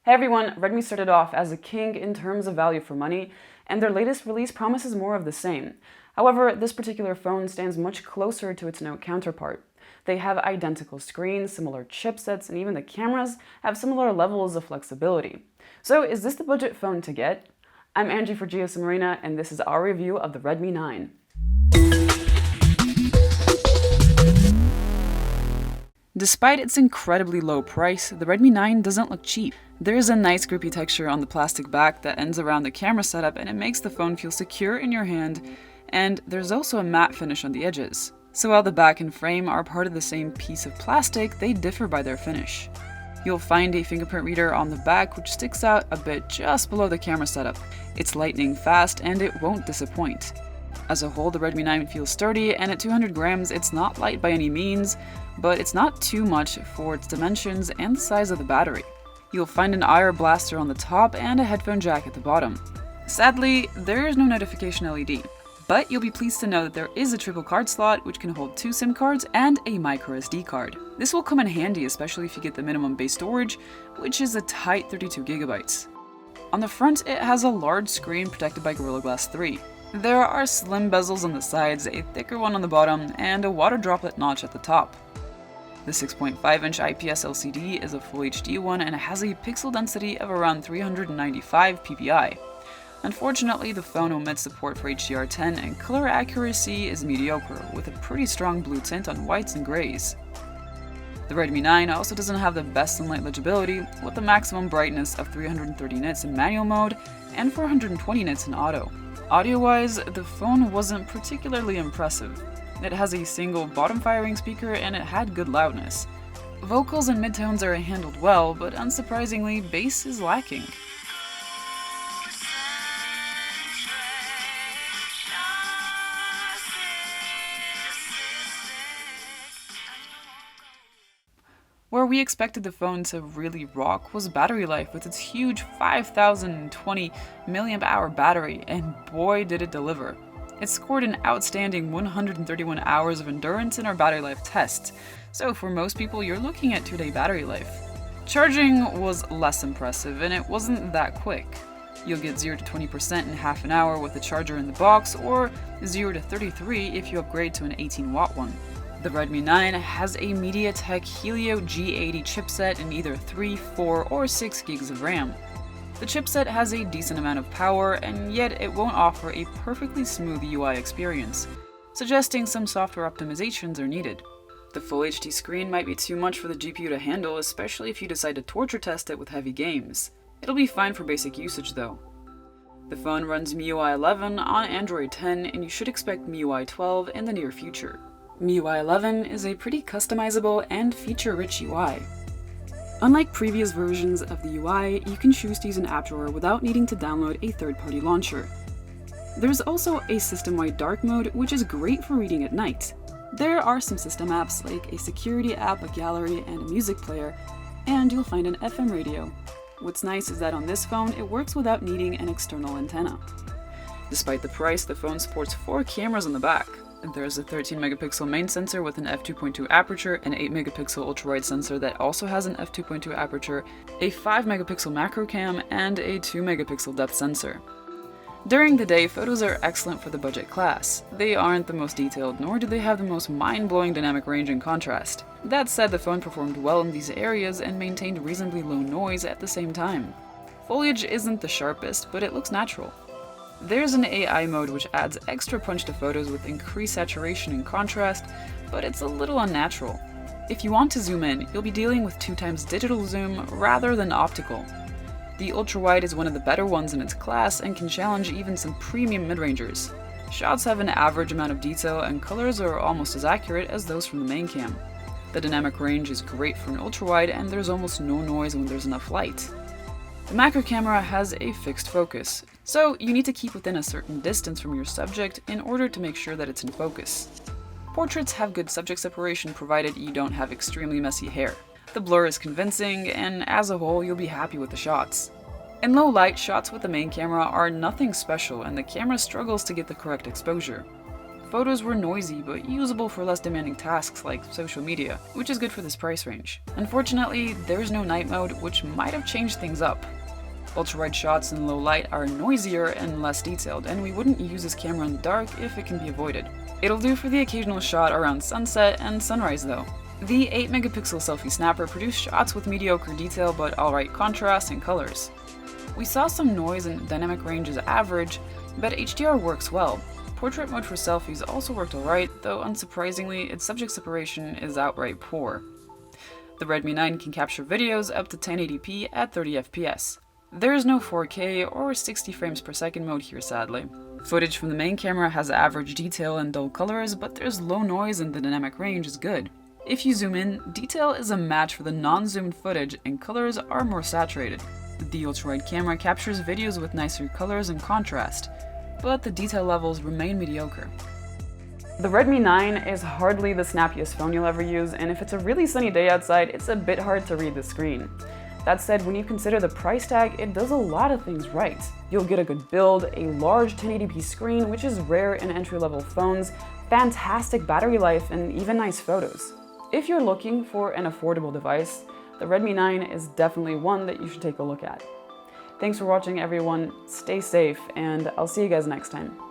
Hey everyone, Redmi started off as a king in terms of value for money, and their latest release promises more of the same. However, this particular phone stands much closer to its Note counterpart. They have identical screens, similar chipsets, and even the cameras have similar levels of flexibility. So is this the budget phone to get? I'm Angie for Marina, and this is our review of the Redmi 9. Despite its incredibly low price, the Redmi 9 doesn't look cheap. There is a nice grippy texture on the plastic back that ends around the camera setup, and it makes the phone feel secure in your hand, and there's also a matte finish on the edges. So while the back and frame are part of the same piece of plastic, they differ by their finish. You'll find a fingerprint reader on the back which sticks out a bit just below the camera setup. It's lightning fast and it won't disappoint. As a whole, the Redmi 9 feels sturdy, and at 200 grams it's not light by any means, but it's not too much for its dimensions and the size of the battery. You'll find an IR blaster on the top and a headphone jack at the bottom. Sadly, there is no notification LED, but you'll be pleased to know that there is a triple card slot which can hold 2 SIM cards and a microSD card. This will come in handy, especially if you get the minimum base storage, which is a tight 32 GB. On the front, it has a large screen protected by Gorilla Glass 3. There are slim bezels on the sides, a thicker one on the bottom, and a water droplet notch at the top. The 6.5-inch IPS LCD is a Full HD one and has a pixel density of around 395 ppi. Unfortunately, the phone omits support for HDR10 and color accuracy is mediocre, with a pretty strong blue tint on whites and grays. The Redmi 9 also doesn't have the best sunlight legibility, with a maximum brightness of 330 nits in manual mode and 420 nits in auto. Audio-wise, the phone wasn't particularly impressive. It has a single bottom-firing speaker and it had good loudness. Vocals and midtones are handled well, but unsurprisingly, bass is lacking. Where we expected the phone to really rock was battery life with its huge 5020 mAh battery, and boy did it deliver. It scored an outstanding 131 hours of endurance in our battery life test, so for most people you're looking at 2-day battery life. Charging was less impressive and it wasn't that quick. You'll get 0 to 20% in half an hour with a charger in the box, or 0 to 33 if you upgrade to an 18-watt one. The Redmi 9 has a Mediatek Helio G80 chipset in either 3, 4, or 6 gigs of RAM. The chipset has a decent amount of power, and yet it won't offer a perfectly smooth UI experience, suggesting some software optimizations are needed. The Full HD screen might be too much for the GPU to handle, especially if you decide to torture test it with heavy games. It'll be fine for basic usage though. The phone runs MIUI 11 on Android 10, and you should expect MIUI 12 in the near future. MIUI 11 is a pretty customizable and feature-rich UI. Unlike previous versions of the UI, you can choose to use an app drawer without needing to download a third-party launcher. There's also a system-wide dark mode, which is great for reading at night. There are some system apps like a security app, a gallery, and a music player, and you'll find an FM radio. What's nice is that on this phone, it works without needing an external antenna. Despite the price, the phone sports 4 cameras on the back. There's a 13-megapixel main sensor with an f2.2 aperture, an 8-megapixel ultra-wide sensor that also has an f2.2 aperture, a 5-megapixel macro cam, and a 2-megapixel depth sensor. During the day, photos are excellent for the budget class. They aren't the most detailed, nor do they have the most mind-blowing dynamic range and contrast. That said, the phone performed well in these areas and maintained reasonably low noise at the same time. Foliage isn't the sharpest, but it looks natural. There's an AI mode which adds extra punch to photos with increased saturation and contrast, but it's a little unnatural. If you want to zoom in, you'll be dealing with 2x digital zoom rather than optical. The ultra-wide is one of the better ones in its class and can challenge even some premium mid-rangers. Shots have an average amount of detail and colors are almost as accurate as those from the main cam. The dynamic range is great for an ultra-wide, and there's almost no noise when there's enough light. The macro camera has a fixed focus, so you need to keep within a certain distance from your subject in order to make sure that it's in focus. Portraits have good subject separation provided you don't have extremely messy hair. The blur is convincing, and as a whole you'll be happy with the shots. In low light, shots with the main camera are nothing special and the camera struggles to get the correct exposure. Photos were noisy but usable for less demanding tasks like social media, which is good for this price range. Unfortunately, there's no night mode, which might have changed things up. Ultra-wide shots in low light are noisier and less detailed, and we wouldn't use this camera in the dark if it can be avoided. It'll do for the occasional shot around sunset and sunrise though. The 8-megapixel selfie snapper produced shots with mediocre detail but alright contrast and colors. We saw some noise and dynamic range as average, but HDR works well. Portrait mode for selfies also worked alright, though unsurprisingly, its subject separation is outright poor. The Redmi 9 can capture videos up to 1080p at 30 FPS. There is no 4K or 60 frames per second mode here sadly. Footage from the main camera has average detail and dull colors, but there's low noise and the dynamic range is good. If you zoom in, detail is a match for the non-zoomed footage and colors are more saturated. The ultra-wide camera captures videos with nicer colors and contrast, but the detail levels remain mediocre. The Redmi 9 is hardly the snappiest phone you'll ever use, and if it's a really sunny day outside, it's a bit hard to read the screen. That said, when you consider the price tag, it does a lot of things right. You'll get a good build, a large 1080p screen, which is rare in entry-level phones, fantastic battery life, and even nice photos. If you're looking for an affordable device, the Redmi 9 is definitely one that you should take a look at. Thanks for watching everyone, stay safe, and I'll see you guys next time.